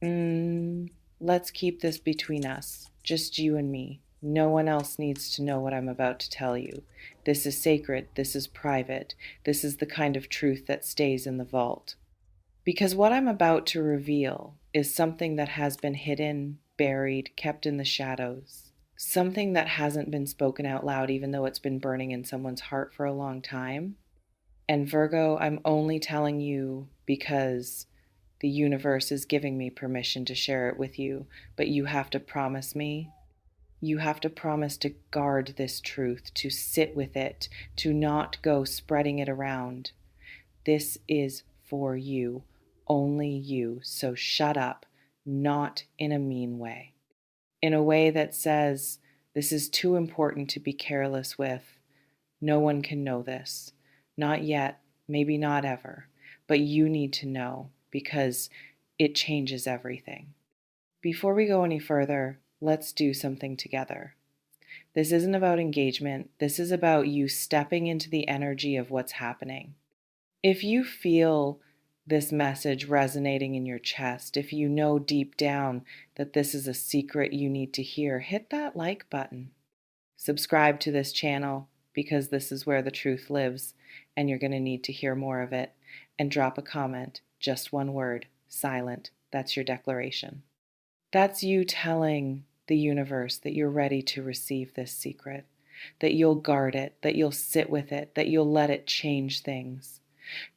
Mm, let's keep this between us, just you and me. No one else needs to know what I'm about to tell you. This is sacred, this is private, this is the kind of truth that stays in the vault. Because what I'm about to reveal is something that has been hidden, buried, kept in the shadows. Something that hasn't been spoken out loud, even though it's been burning in someone's heart for a long time. And Virgo, I'm only telling you because the universe is giving me permission to share it with you, but you have to promise me. You have to promise to guard this truth, to sit with it, to not go spreading it around. This is for you, only you. So shut up, not in a mean way. In a way that says, this is too important to be careless with. No one can know this. Not yet, maybe not ever. But you need to know because it changes everything. Before we go any further, let's do something together. This isn't about engagement. This is about you stepping into the energy of what's happening. If you feel this message resonating in your chest, if you know deep down that this is a secret you need to hear, hit that like button. Subscribe to this channel because this is where the truth lives and you're going to need to hear more of it. And drop a comment, just one word, silent. That's your declaration. That's you telling the universe that you're ready to receive this secret, that you'll guard it, that you'll sit with it, that you'll let it change things.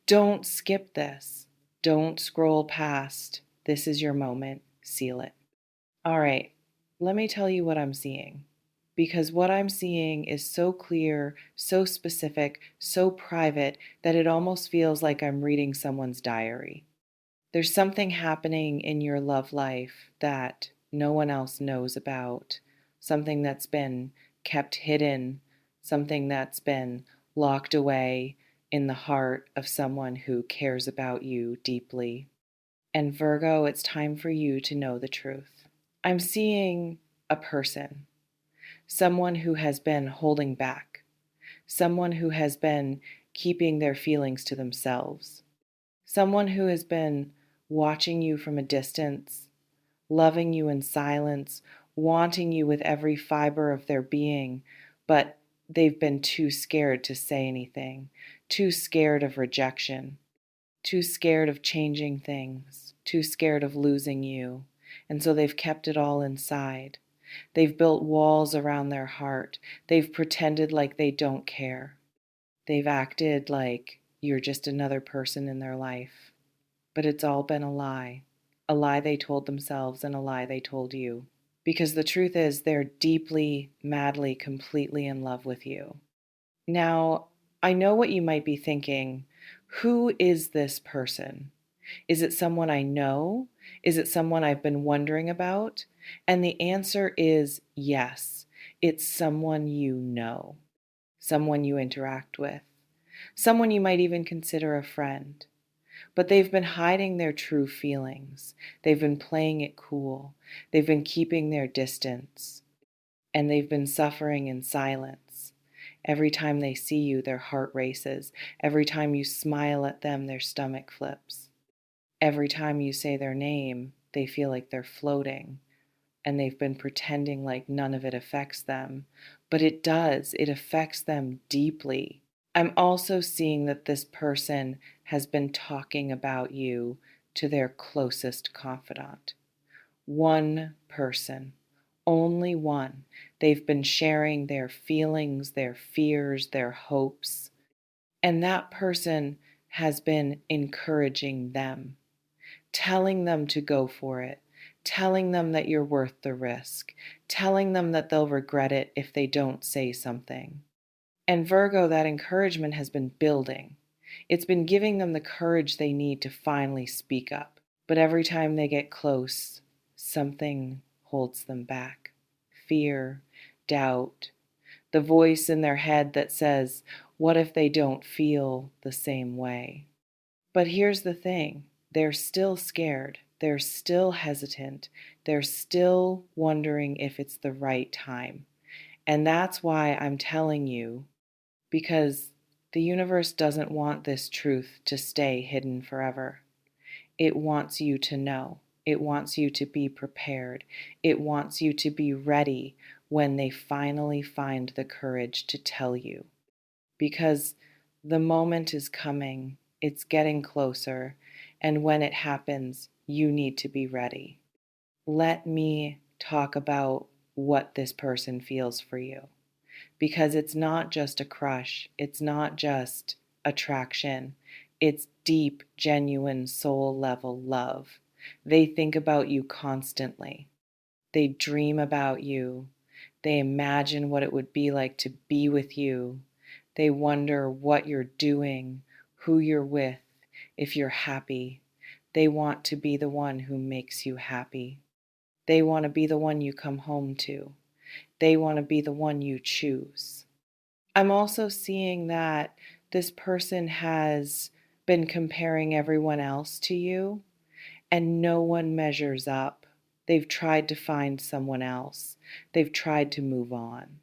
Don't skip this. Don't scroll past. This is your moment. Seal it. All right, let me tell you what I'm seeing. Because what I'm seeing is so clear, so specific, so private that it almost feels like I'm reading someone's diary. There's something happening in your love life that no one else knows about, something that's been kept hidden, something that's been locked away in the heart of someone who cares about you deeply. And Virgo, it's time for you to know the truth. I'm seeing a person, someone who has been holding back, someone who has been keeping their feelings to themselves, someone who has been watching you from a distance, loving you in silence, wanting you with every fiber of their being, but they've been too scared to say anything, too scared of rejection, too scared of changing things, too scared of losing you. And so they've kept it all inside. They've built walls around their heart. They've pretended like they don't care. They've acted like you're just another person in their life. But it's all been a lie they told themselves and a lie they told you. Because the truth is, they're deeply, madly, completely in love with you. Now, I know what you might be thinking. Who is this person? Is it someone I know? Is it someone I've been wondering about? And the answer is yes. It's someone you know, someone you interact with, someone you might even consider a friend. But they've been hiding their true feelings. They've been playing it cool. They've been keeping their distance. And they've been suffering in silence. Every time they see you, their heart races. Every time you smile at them, their stomach flips. Every time you say their name, they feel like they're floating. And they've been pretending like none of it affects them. But it does, it affects them deeply. I'm also seeing that this person has been talking about you to their closest confidant. One person, only one. They've been sharing their feelings, their fears, their hopes, and that person has been encouraging them, telling them to go for it, telling them that you're worth the risk, telling them that they'll regret it if they don't say something. And Virgo, that encouragement has been building. It's been giving them the courage they need to finally speak up. But every time they get close, something holds them back. Fear, doubt, the voice in their head that says, what if they don't feel the same way? But here's the thing, they're still scared. They're still hesitant. They're still wondering if it's the right time. And that's why I'm telling you, because the universe doesn't want this truth to stay hidden forever. It wants you to know. It wants you to be prepared. It wants you to be ready when they finally find the courage to tell you. Because the moment is coming, it's getting closer, and when it happens, you need to be ready. Let me talk about what this person feels for you. Because it's not just a crush, it's not just attraction, it's deep, genuine, soul level love. They think about you constantly. They dream about you. They imagine what it would be like to be with you. They wonder what you're doing, who you're with, if you're happy. They want to be the one who makes you happy. They want to be the one you come home to. They want to be the one you choose. I'm also seeing that this person has been comparing everyone else to you, and no one measures up. They've tried to find someone else. They've tried to move on.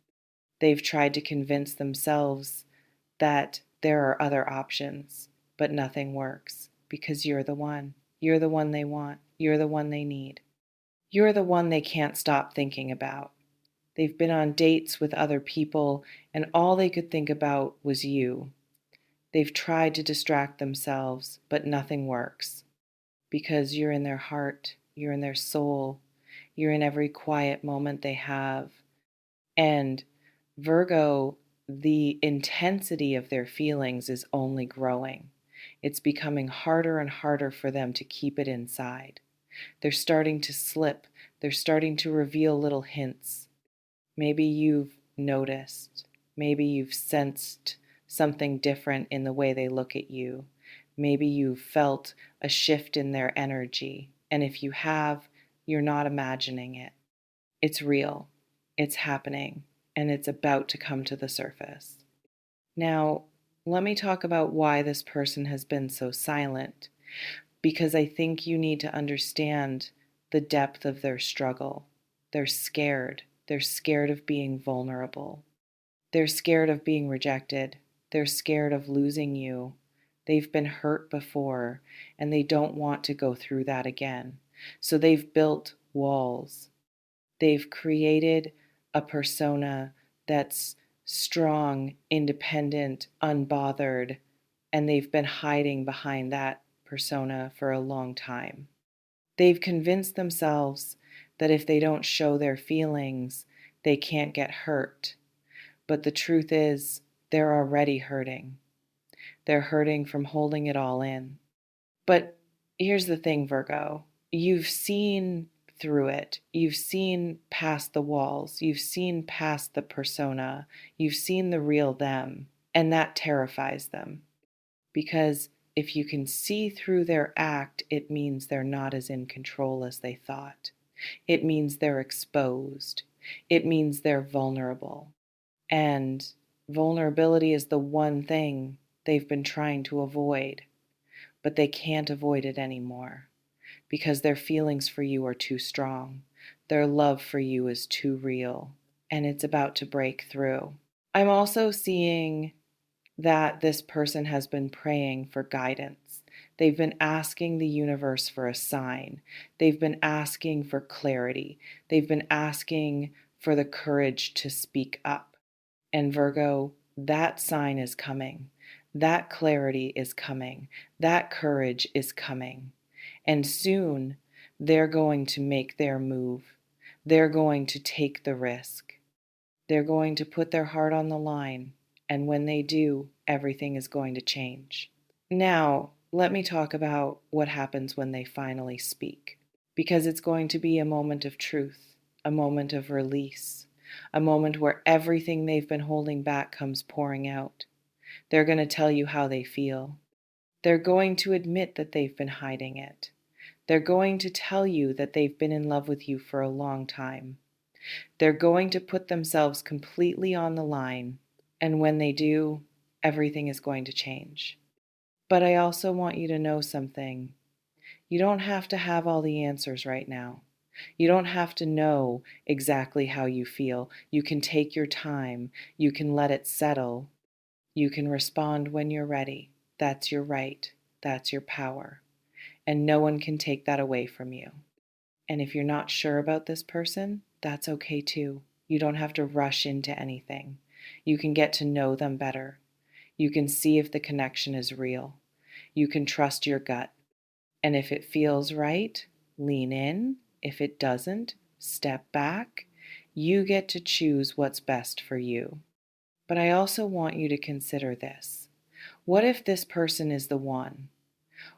They've tried to convince themselves that there are other options, but nothing works because you're the one. You're the one they want. You're the one they need. You're the one they can't stop thinking about. They've been on dates with other people, and all they could think about was you. They've tried to distract themselves, but nothing works because you're in their heart, you're in their soul, you're in every quiet moment they have. And Virgo, the intensity of their feelings is only growing. It's becoming harder and harder for them to keep it inside. They're starting to slip, they're starting to reveal little hints. Maybe you've noticed, maybe you've sensed something different in the way they look at you. Maybe you've felt a shift in their energy. And if you have, you're not imagining it. It's real, it's happening, and it's about to come to the surface. Now, let me talk about why this person has been so silent, because I think you need to understand the depth of their struggle. They're scared. They're scared of being vulnerable. They're scared of being rejected. They're scared of losing you. They've been hurt before, and they don't want to go through that again. So they've built walls. They've created a persona that's strong, independent, unbothered, and they've been hiding behind that persona for a long time. They've convinced themselves that if they don't show their feelings, they can't get hurt. But the truth is, they're already hurting. They're hurting from holding it all in. But here's the thing, Virgo. You've seen through it. You've seen past the walls. You've seen past the persona. You've seen the real them. And that terrifies them. Because if you can see through their act, it means they're not as in control as they thought. It means they're exposed. It means they're vulnerable. And vulnerability is the one thing they've been trying to avoid, but they can't avoid it anymore because their feelings for you are too strong. Their love for you is too real, and it's about to break through. I'm also seeing that this person has been praying for guidance. They've been asking the universe for a sign. They've been asking for clarity. They've been asking for the courage to speak up. And Virgo, that sign is coming. That clarity is coming. That courage is coming. And soon they're going to make their move. They're going to take the risk. They're going to put their heart on the line. And when they do, everything is going to change. Now, let me talk about what happens when they finally speak. Because it's going to be a moment of truth, a moment of release, a moment where everything they've been holding back comes pouring out. They're going to tell you how they feel. They're going to admit that they've been hiding it. They're going to tell you that they've been in love with you for a long time. They're going to put themselves completely on the line, and when they do, everything is going to change. But I also want you to know something. You don't have to have all the answers right now. You don't have to know exactly how you feel. You can take your time. You can let it settle. You can respond when you're ready. That's your right. That's your power. And no one can take that away from you. And if you're not sure about this person, that's okay too. You don't have to rush into anything. You can get to know them better. You can see if the connection is real. You can trust your gut. And if it feels right, lean in. If it doesn't, step back. You get to choose what's best for you. But I also want you to consider this. What if this person is the one?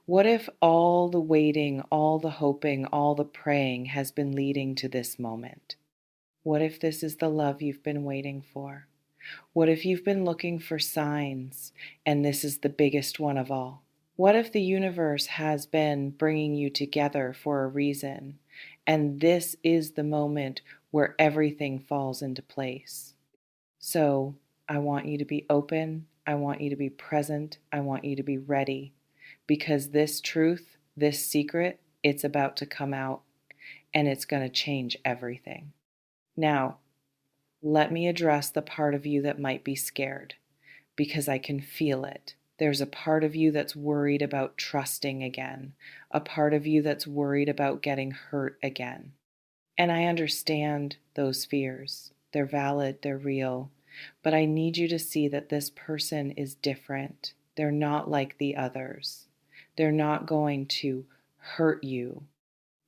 What if all the waiting, all the hoping, all the praying has been leading to this moment? What if this is the love you've been waiting for? What if you've been looking for signs and this is the biggest one of all? What if the universe has been bringing you together for a reason and this is the moment where everything falls into place? So I want you to be open. I want you to be present. I want you to be ready because this truth, this secret, it's about to come out and it's going to change everything. Now, let me address the part of you that might be scared because I can feel it. There's a part of you that's worried about trusting again, a part of you that's worried about getting hurt again. And I understand those fears. They're valid, they're real, but I need you to see that this person is different. They're not like the others. They're not going to hurt you.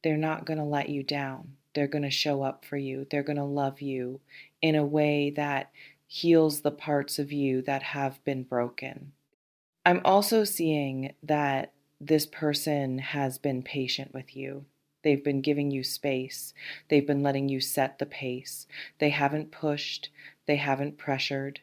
They're not going to let you down. They're going to show up for you. They're going to love you in a way that heals the parts of you that have been broken. I'm also seeing that this person has been patient with you. They've been giving you space. They've been letting you set the pace. They haven't pushed. They haven't pressured.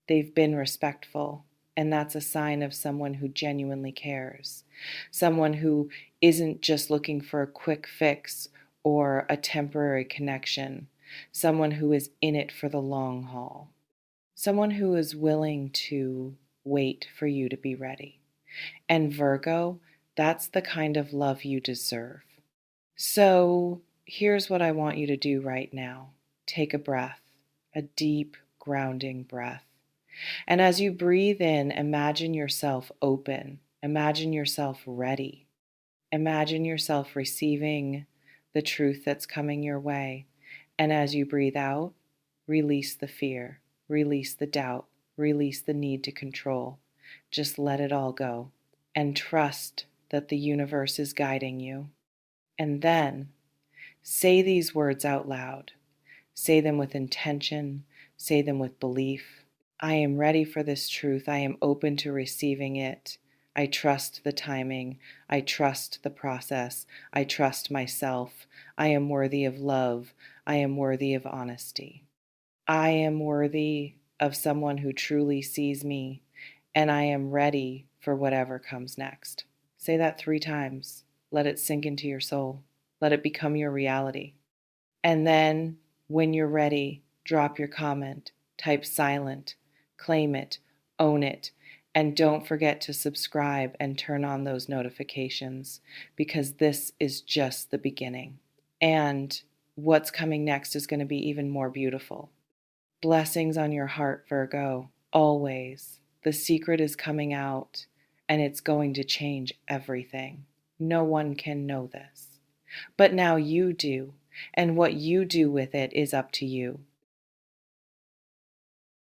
They've been respectful. And that's a sign of someone who genuinely cares. Someone who isn't just looking for a quick fix or a temporary connection. Someone who is in it for the long haul. Someone who is willing to wait for you to be ready. And Virgo, that's the kind of love you deserve. So here's what I want you to do right now. Take a breath, a deep, grounding breath. And as you breathe in, imagine yourself open. Imagine yourself ready. Imagine yourself receiving the truth that's coming your way. And as you breathe out, release the fear, release the doubt, release the need to control. Just let it all go and trust that the universe is guiding you. And then say these words out loud. Say them with intention, say them with belief. I am ready for this truth. I am open to receiving it. I trust the timing. I trust the process. I trust myself. I am worthy of love. I am worthy of honesty. I am worthy of someone who truly sees me, and I am ready for whatever comes next. Say that 3 times. Let it sink into your soul. Let it become your reality. And then, when you're ready, drop your comment, type silent, claim it, own it, and don't forget to subscribe and turn on those notifications because this is just the beginning. And what's coming next is going to be even more beautiful. Blessings on your heart, Virgo, always. The secret is coming out and it's going to change everything. No one can know this. But now you do, and what you do with it is up to you.